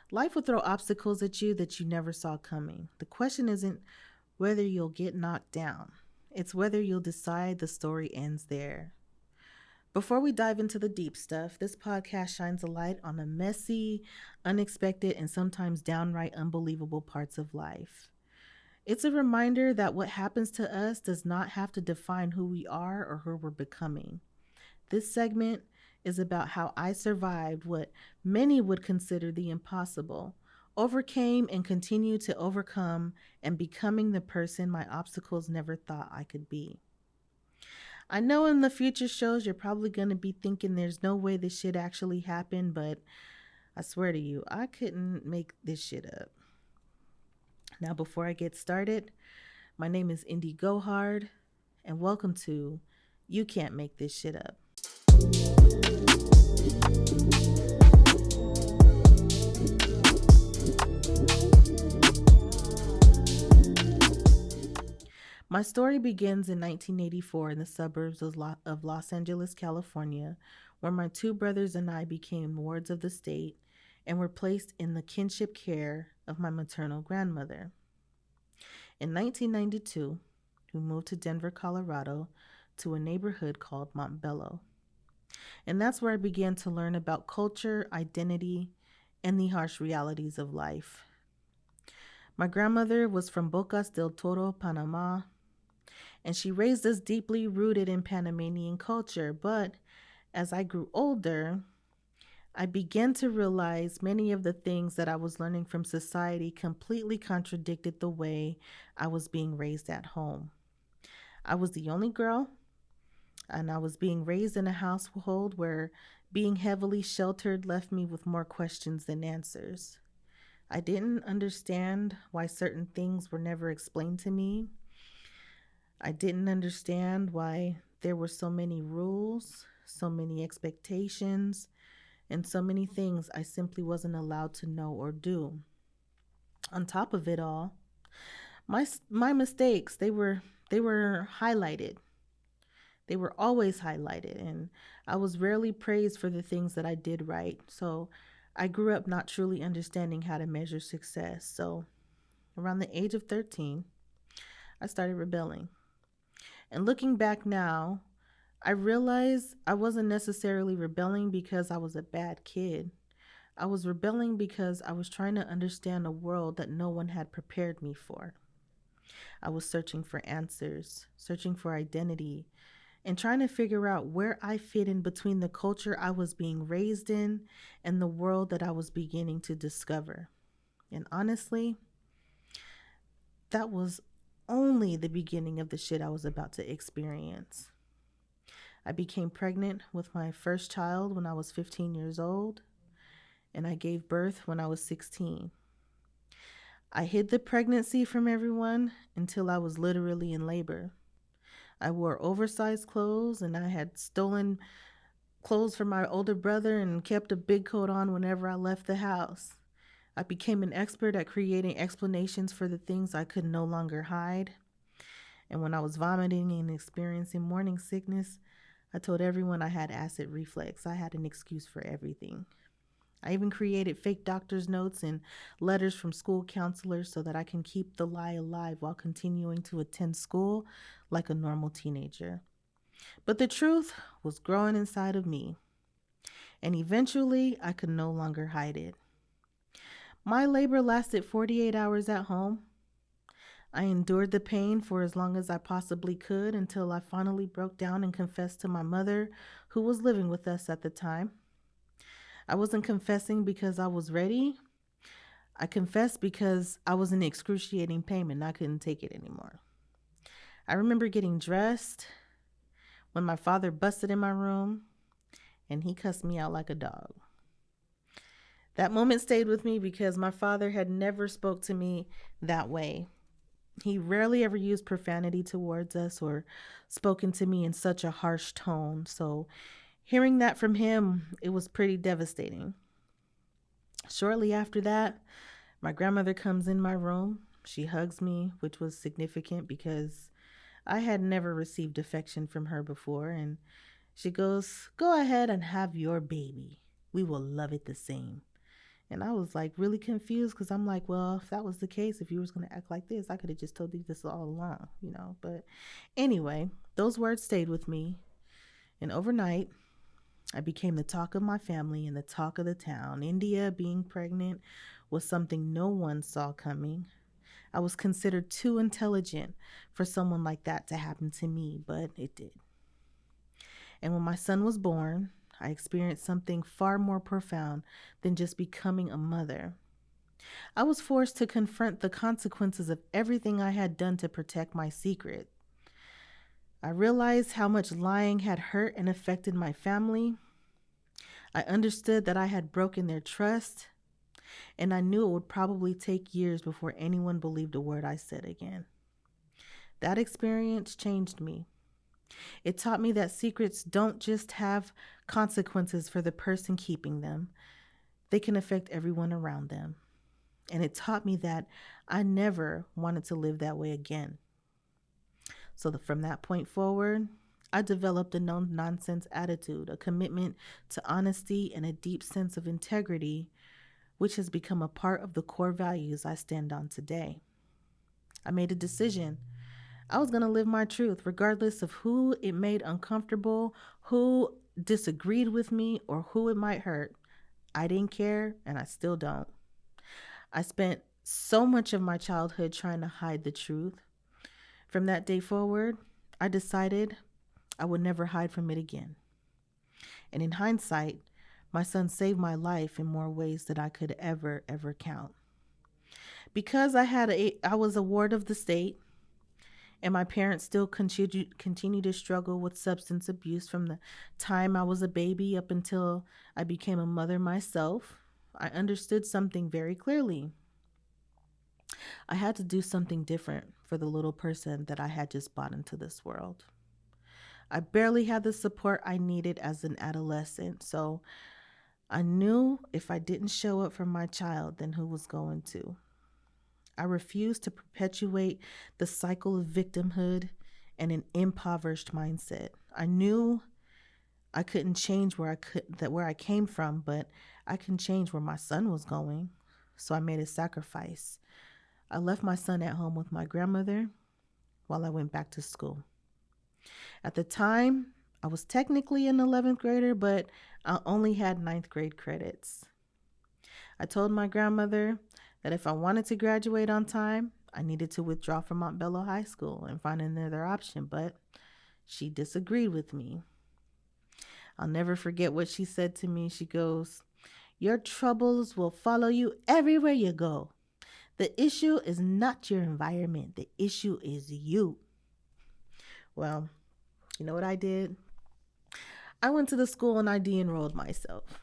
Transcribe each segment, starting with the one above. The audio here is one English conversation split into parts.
Life will throw obstacles at you that you never saw coming. The question isn't whether you'll get knocked down, it's whether you'll decide the story ends there. Before we dive into the deep stuff, this podcast shines a light on the messy, unexpected, and sometimes downright unbelievable parts of life. It's a reminder that what happens to us does not have to define who we are or who we're becoming. This segment is about how I survived what many would consider the impossible, overcame and continue to overcome, and becoming the person my obstacles never thought I could be. I know in the future shows you're probably going to be thinking there's no way this shit actually happened, but I swear to you, I couldn't make this shit up. Now, before I get started, my name is Indy Gohard, and welcome to You Can't Make This Shit Up. My story begins in 1984 in the suburbs of Los Angeles, California, where my two brothers and I became wards of the state and were placed in the kinship care of my maternal grandmother. In 1992, we moved to Denver, Colorado, to a neighborhood called Montbello. And that's where I began to learn about culture, identity, and the harsh realities of life. My grandmother was from Bocas del Toro, Panama, and she raised us deeply rooted in Panamanian culture. But as I grew older, I began to realize many of the things that I was learning from society completely contradicted the way I was being raised at home. I was the only girl, and I was being raised in a household where being heavily sheltered left me with more questions than answers. I didn't understand why certain things were never explained to me. I didn't understand why there were so many rules, so many expectations, and so many things I simply wasn't allowed to know or do. On top of it all, my mistakes, they were highlighted. They were always highlighted, and I was rarely praised for the things that I did right. So I grew up not truly understanding how to measure success. So around the age of 13, I started rebelling. And looking back now, I realized I wasn't necessarily rebelling because I was a bad kid. I was rebelling because I was trying to understand a world that no one had prepared me for. I was searching for answers, searching for identity, and trying to figure out where I fit in between the culture I was being raised in and the world that I was beginning to discover. And honestly, that was only the beginning of the shit I was about to experience. I became pregnant with my first child when I was 15 years old, and I gave birth when I was 16. I hid the pregnancy from everyone until I was literally in labor. I wore oversized clothes, and I had stolen clothes from my older brother and kept a big coat on whenever I left the house. I became an expert at creating explanations for the things I could no longer hide. And when I was vomiting and experiencing morning sickness, I told everyone I had acid reflux. I had an excuse for everything. I even created fake doctor's notes and letters from school counselors so that I can keep the lie alive while continuing to attend school like a normal teenager. But the truth was growing inside of me, and eventually I could no longer hide it. My labor lasted 48 hours at home. I endured the pain for as long as I possibly could until I finally broke down and confessed to my mother, who was living with us at the time. I wasn't confessing because I was ready. I confessed because I was in excruciating pain and I couldn't take it anymore. I remember getting dressed when my father busted in my room and he cussed me out like a dog. That moment stayed with me because my father had never spoke to me that way. He rarely ever used profanity towards us or spoken to me in such a harsh tone. So hearing that from him, it was pretty devastating. Shortly after that, my grandmother comes in my room. She hugs me, which was significant because I had never received affection from her before. And she goes, "Go ahead and have your baby. We will love it the same." And I was like really confused because I'm like, well, if that was the case, if you was going to act like this, I could have just told you this all along, you know. But anyway, those words stayed with me. And overnight, I became the talk of my family and the talk of the town. India being pregnant was something no one saw coming. I was considered too intelligent for someone like that to happen to me, but it did. And when my son was born, I experienced something far more profound than just becoming a mother. I was forced to confront the consequences of everything I had done to protect my secret. I realized how much lying had hurt and affected my family. I understood that I had broken their trust, and I knew it would probably take years before anyone believed a word I said again. That experience changed me. It taught me that secrets don't just have consequences for the person keeping them, they can affect everyone around them. And it taught me that I never wanted to live that way again. So from that point forward, I developed a no nonsense attitude, a commitment to honesty, and a deep sense of integrity, which has become a part of the core values I stand on today. I made a decision. I was going to live my truth, regardless of who it made uncomfortable, who disagreed with me, or who it might hurt. I didn't care, and I still don't. I spent so much of my childhood trying to hide the truth. From that day forward, I decided I would never hide from it again. And in hindsight, my son saved my life in more ways than I could ever count. Because I was a ward of the state, and my parents still continue to struggle with substance abuse from the time I was a baby up until I became a mother myself, I understood something very clearly. I had to do something different for the little person that I had just brought into this world. I barely had the support I needed as an adolescent, so I knew if I didn't show up for my child, then who was going to? I refused to perpetuate the cycle of victimhood and an impoverished mindset. I knew I couldn't change where I came from, but I can change where my son was going. So I made a sacrifice. I left my son at home with my grandmother while I went back to school. At the time, I was technically an 11th grader, but I only had ninth grade credits. I told my grandmother that if I wanted to graduate on time, I needed to withdraw from Montbello High School and find another option, but she disagreed with me. I'll never forget what she said to me. She goes, "Your troubles will follow you everywhere you go. The issue is not your environment. The issue is you." Well, you know what I did? I went to the school and I de-enrolled myself.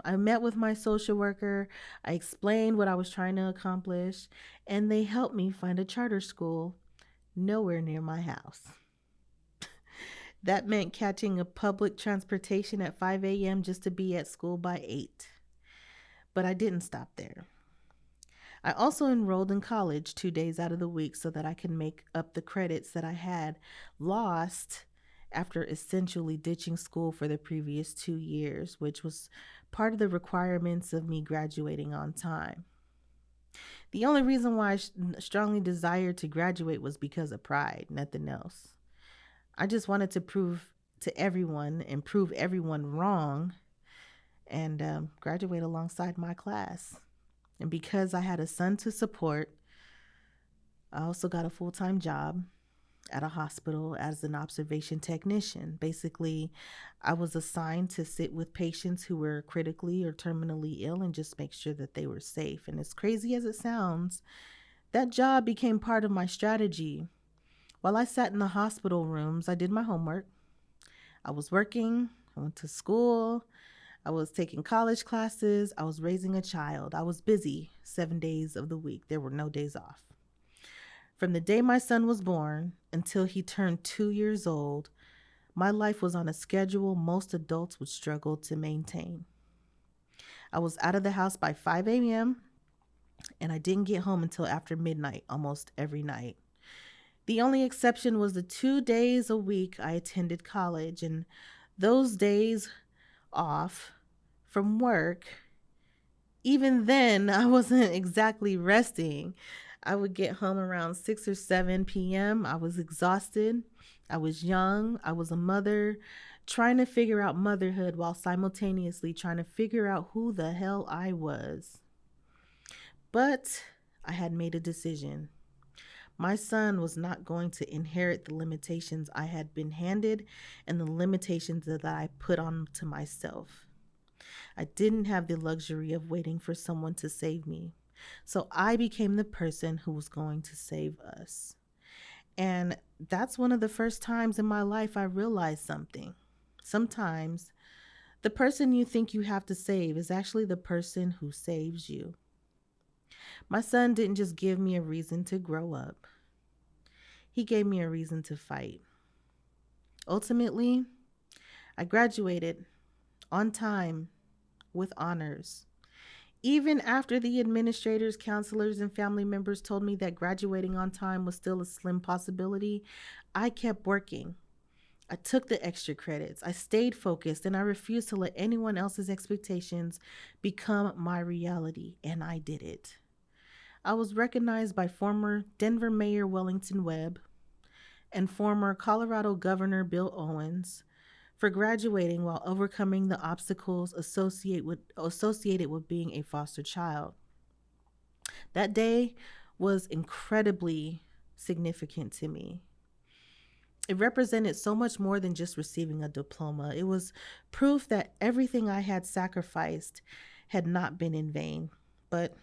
I met with my social worker. I explained what I was trying to accomplish, and they helped me find a charter school nowhere near my house. That meant catching a public transportation at 5 a.m. just to be at school by 8. But I didn't stop there. I also enrolled in college 2 days out of the week so that I could make up the credits that I had lost after essentially ditching school for the previous 2 years, which was part of the requirements of me graduating on time. The only reason why I strongly desired to graduate was because of pride, nothing else. I just wanted to prove to everyone and prove everyone wrong and graduate alongside my class. And because I had a son to support, I also got a full-time job at a hospital as an observation technician. Basically, I was assigned to sit with patients who were critically or terminally ill and just make sure that they were safe. And as crazy as it sounds, that job became part of my strategy. While I sat in the hospital rooms, I did my homework. I was working, I went to school, I was taking college classes, I was raising a child. I was busy 7 days of the week. There were no days off. From the day my son was born until he turned 2 years old, my life was on a schedule most adults would struggle to maintain. I was out of the house by 5 a.m. and I didn't get home until after midnight almost every night. The only exception was the 2 days a week I attended college, and those days off from work, Even then, I wasn't exactly resting. I would get home around 6 or 7 p.m. I was exhausted. I was young. I was a mother trying to figure out motherhood while simultaneously trying to figure out who the hell I was. But I had made a decision. My son was not going to inherit the limitations I had been handed and the limitations that I put on to myself. I didn't have the luxury of waiting for someone to save me. So I became the person who was going to save us. And that's one of the first times in my life I realized something. Sometimes the person you think you have to save is actually the person who saves you. My son didn't just give me a reason to grow up, he gave me a reason to fight. Ultimately, I graduated on time with honors. Even after the administrators, counselors, and family members told me that graduating on time was still a slim possibility, I kept working. I took the extra credits. I stayed focused and I refused to let anyone else's expectations become my reality, and I did it. I was recognized by former Denver Mayor Wellington Webb and former Colorado Governor Bill Owens for graduating while overcoming the obstacles associated with being a foster child. That day was incredibly significant to me. It represented so much more than just receiving a diploma. It was proof that everything I had sacrificed had not been in vain. But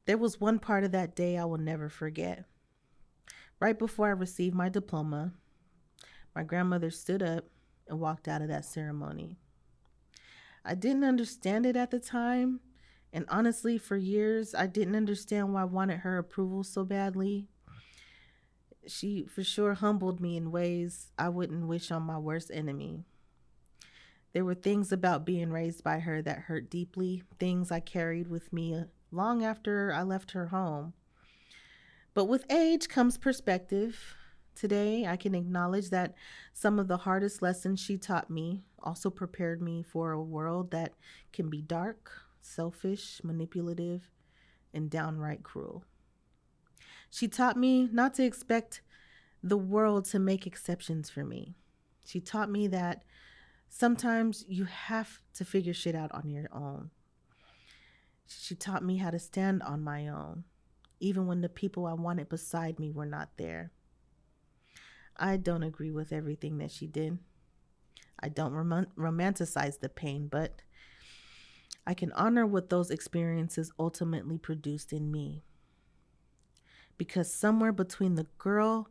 there was one part of that day I will never forget. Right before I received my diploma, my grandmother stood up and walked out of that ceremony. I didn't understand it at the time, and honestly, for years, I didn't understand why I wanted her approval so badly. She for sure humbled me in ways I wouldn't wish on my worst enemy. There were things about being raised by her that hurt deeply, things I carried with me long after I left her home. But with age comes perspective. Today, I can acknowledge that some of the hardest lessons she taught me also prepared me for a world that can be dark, selfish, manipulative, and downright cruel. She taught me not to expect the world to make exceptions for me. She taught me that sometimes you have to figure shit out on your own. She taught me how to stand on my own, even when the people I wanted beside me were not there. I don't agree with everything that she did. I don't romanticize the pain, but I can honor what those experiences ultimately produced in me. Because somewhere between the girl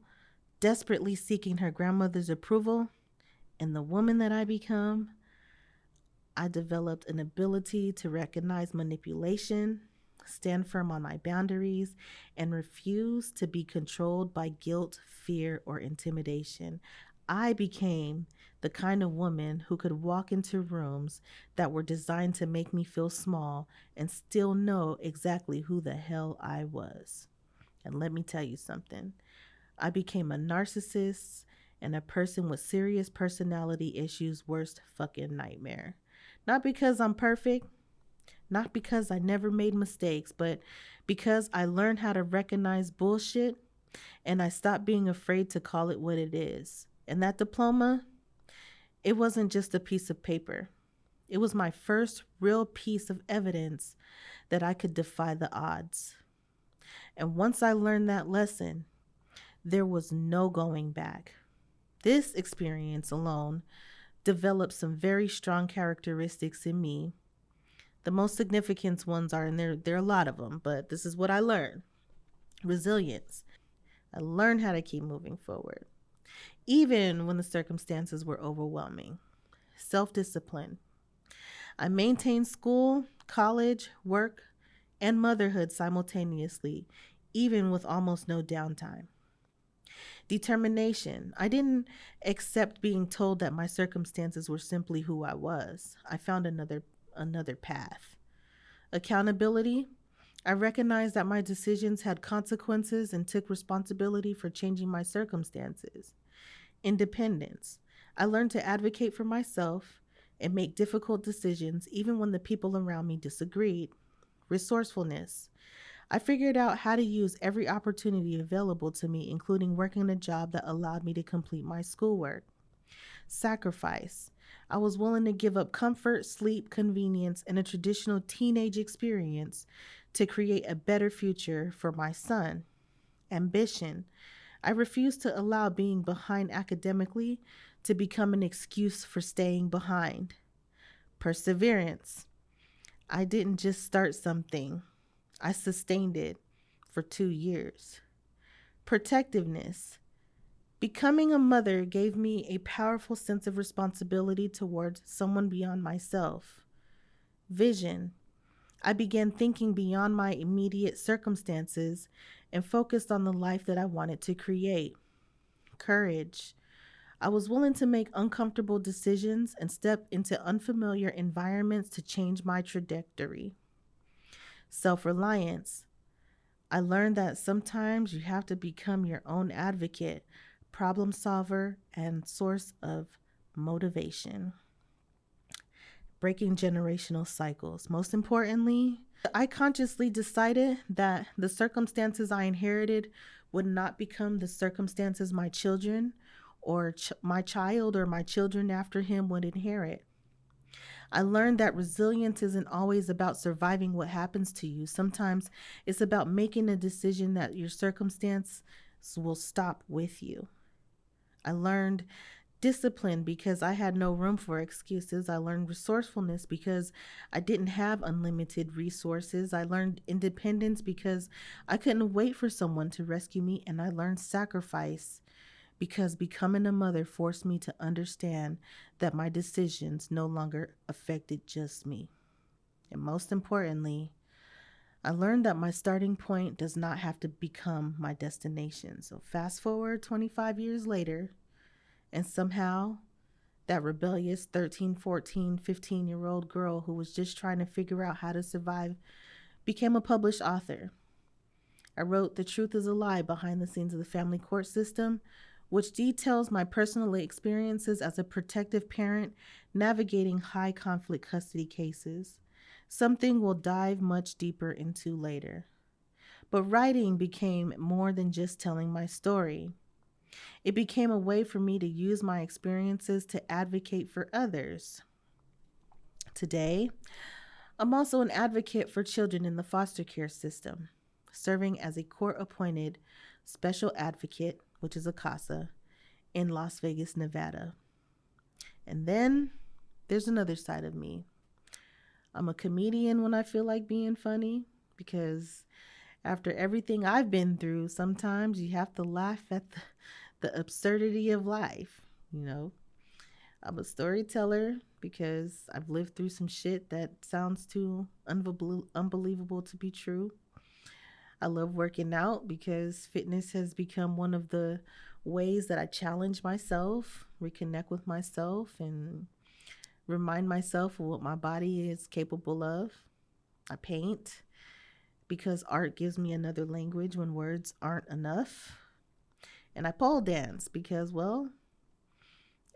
desperately seeking her grandmother's approval and the woman that I become, I developed an ability to recognize manipulation, stand firm on my boundaries, and refuse to be controlled by guilt, fear, or intimidation. I became the kind of woman who could walk into rooms that were designed to make me feel small and still know exactly who the hell I was. And let me tell you something. I became a narcissist and a person with serious personality issues' worst fucking nightmare. Not because I'm perfect, not because I never made mistakes, but because I learned how to recognize bullshit and I stopped being afraid to call it what it is. And that diploma, it wasn't just a piece of paper. It was my first real piece of evidence that I could defy the odds. And once I learned that lesson, there was no going back. This experience alone developed some very strong characteristics in me. The most significant ones are, and there are a lot of them, but this is what I learned. Resilience. I learned how to keep moving forward, even when the circumstances were overwhelming. Self-discipline. I maintained school, college, work, and motherhood simultaneously, even with almost no downtime. Determination. I didn't accept being told that my circumstances were simply who I was. I found another path. Accountability. I recognized that my decisions had consequences and took responsibility for changing my circumstances. Independence. I learned to advocate for myself and make difficult decisions even when the people around me disagreed. Resourcefulness. I figured out how to use every opportunity available to me, including working a job that allowed me to complete my schoolwork. Sacrifice. I was willing to give up comfort, sleep, convenience, and a traditional teenage experience to create a better future for my son. Ambition. I refused to allow being behind academically to become an excuse for staying behind. Perseverance. I didn't just start something, I sustained it for 2 years. Protectiveness. Becoming a mother gave me a powerful sense of responsibility towards someone beyond myself. Vision. I began thinking beyond my immediate circumstances and focused on the life that I wanted to create. Courage. I was willing to make uncomfortable decisions and step into unfamiliar environments to change my trajectory. Self reliance. I learned that sometimes you have to become your own advocate, problem solver, and source of motivation. Breaking generational cycles. Most importantly, I consciously decided that the circumstances I inherited would not become the circumstances my children or my child or my children after him would inherit. I learned that resilience isn't always about surviving what happens to you. Sometimes it's about making a decision that your circumstance will stop with you. I learned discipline because I had no room for excuses. I learned resourcefulness because I didn't have unlimited resources. I learned independence because I couldn't wait for someone to rescue me. And I learned sacrifice because becoming a mother forced me to understand that my decisions no longer affected just me. And most importantly, I learned that my starting point does not have to become my destination. So fast forward 25 years later, and somehow that rebellious 13, 14, 15-year-old girl who was just trying to figure out how to survive became a published author. I wrote The Truth is a Lie Behind the Scenes of the Family Court System, which details my personal experiences as a protective parent navigating high conflict custody cases, something we'll dive much deeper into later. But writing became more than just telling my story. It became a way for me to use my experiences to advocate for others. Today, I'm also an advocate for children in the foster care system, serving as a court appointed special advocate, which is a CASA, in Las Vegas, Nevada. And then there's another side of me. I'm a comedian when I feel like being funny because after everything I've been through, sometimes you have to laugh at the absurdity of life. You know, I'm a storyteller because I've lived through some shit that sounds too unbelievable to be true. I love working out because fitness has become one of the ways that I challenge myself, reconnect with myself, and remind myself of what my body is capable of. I paint because art gives me another language when words aren't enough. And I pole dance because, well,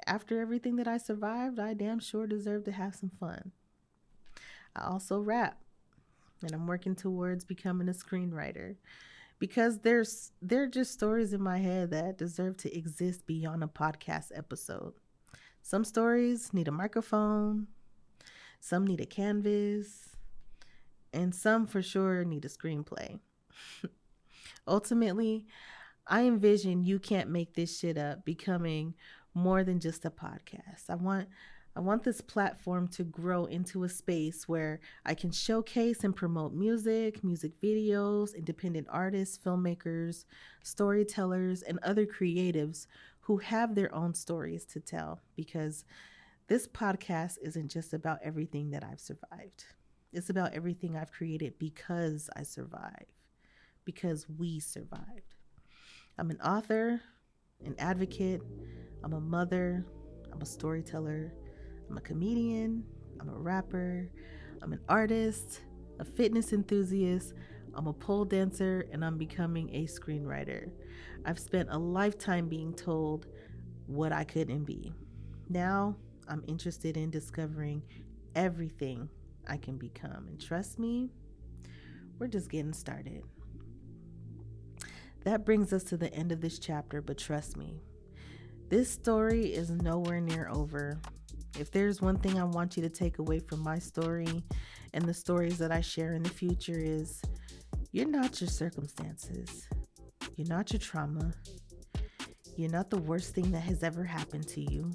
after everything that I survived, I damn sure deserve to have some fun. I also rap, and I'm working towards becoming a screenwriter because there are just stories in my head that deserve to exist beyond a podcast episode. Some stories need a microphone, some need a canvas, and some for sure need a screenplay. Ultimately, I envision You Can't Make This Shit Up becoming more than just a podcast. I want this platform to grow into a space where I can showcase and promote music videos, independent artists, filmmakers, storytellers, and other creatives who have their own stories to tell, because this podcast isn't just about everything that I've survived. It's about everything I've created because I survived, because we survived. I'm an author, an advocate, I'm a mother, I'm a storyteller, I'm a comedian, I'm a rapper, I'm an artist, a fitness enthusiast, I'm a pole dancer, and I'm becoming a screenwriter. I've spent a lifetime being told what I couldn't be. Now I'm interested in discovering everything I can become. And trust me, We're just getting started. That brings us to the end of this chapter, but trust me, this story is nowhere near over. If there's one thing I want you to take away from my story and the stories that I share in the future is you're not your circumstances. You're not your trauma. You're not the worst thing that has ever happened to you.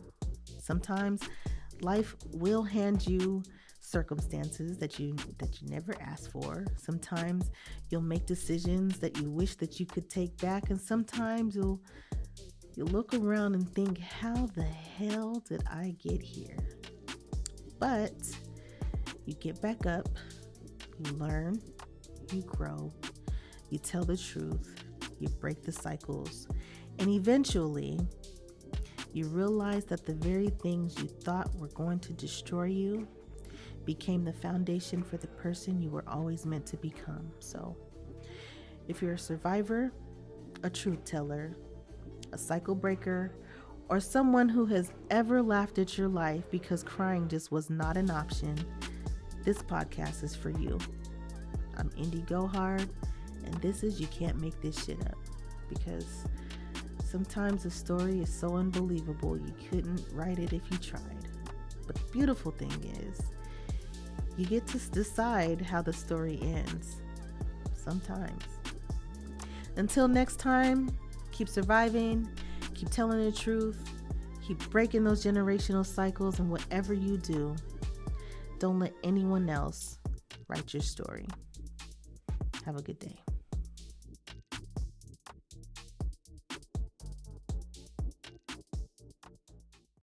Sometimes life will hand you circumstances that you never asked for. Sometimes you'll make decisions that you wish that you could take back, and sometimes you'll look around and think, how the hell did I get here? But you get back up, you learn, you grow, you tell the truth, you break the cycles, and eventually you realize that the very things you thought were going to destroy you became the foundation for the person you were always meant to become. So if you're a survivor, a truth teller, a cycle breaker, or someone who has ever laughed at your life because crying just was not an option, this podcast is for you. I'm Indy Gohard, and this is You Can't Make This Shit Up, because sometimes a story is so unbelievable you couldn't write it if you tried. But the beautiful thing is, you get to decide how the story ends. Sometimes. Until next time, keep surviving, keep telling the truth, keep breaking those generational cycles, and whatever you do, don't let anyone else write your story. Have a good day.